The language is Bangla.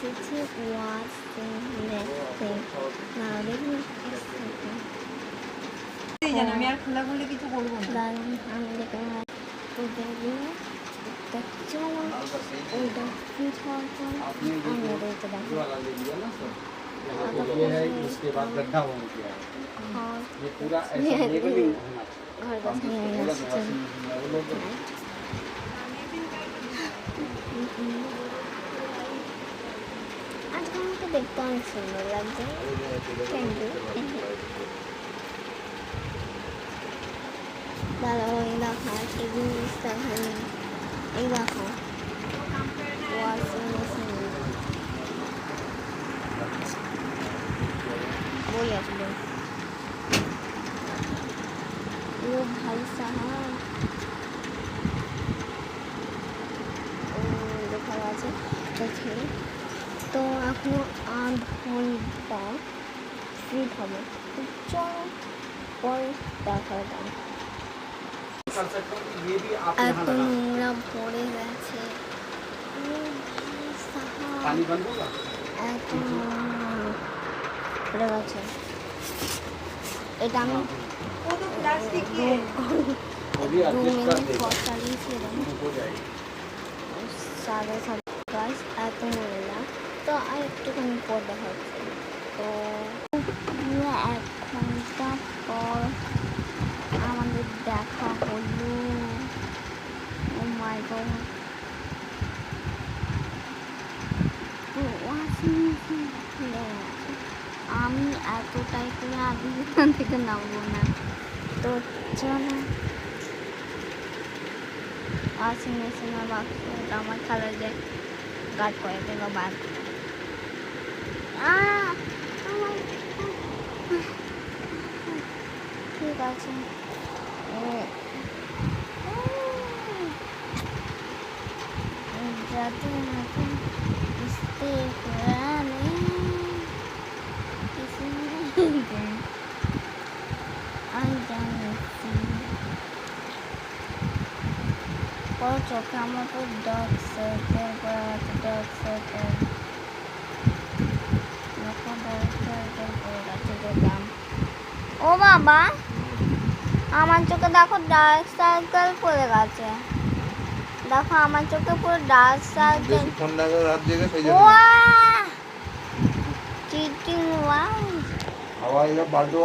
city was nothing. Now let me জানো আমি আর খোলাখুলি কিছু করবো না। দাঁড়ান আমি দেখে ওদের দিয়ে চলো ওইটা ফিট হওয়ার পর আমি ওদেরকে দেখো ये है उसके बाद गड्ढा हो गया है ये पूरा ऐसा लेवल ही होना घर बस नहीं আসছে আজকে আমাকে দেখতে অনেক সুন্দর লাগছে থ্যাংক ইউ দাঁড়াও এই দেখো একটা জিনিস দেখানি এই দেখো ওয়াশিং মেশিন বই আসবে ও ভাই সাহাব ও দেখা আছে দেখে তো এখন 8 ঘন্টা ফিট হবে চলো পরে দেখা দাও ये भी आप এত নোংরা ভরে গেছে पानी बंद होगा এত নোংরা ভরে গেছে এটা আমি ও তো প্লাস্টিক কি वो भी एडजस्ट कर देगा চালিয়েছিলাম हो जाएगा সাড়ে সাত গাছ এত নোংরা তো আর একটুখানি পর দেখা হচ্ছে তো পুরো 1 ঘন্টা পর আমাদের দেখা হলো ও মাই গড আমি এতটাই করে আগে এখান থেকে নামবো না তো চলো ওয়াশিং মেশিনের বাক্সটা আমার খালা যে গার্ড করে দিল বাদ ঠিক আছে যাতে নতুন কিস্তি পুরানে আমি জানি পর চোখে আমার তো ডার্ক সার্কেল করা আছে ডার্ক সার্কেল দেখলাম ও বাবা আমার চোখে দেখো ডার্ক সার্কেল পড়ে গেছে দেখো আমার চোখে পুরো ডার্ক সার্কেল চিটিং ওয়াও हवा ये बाल्टी और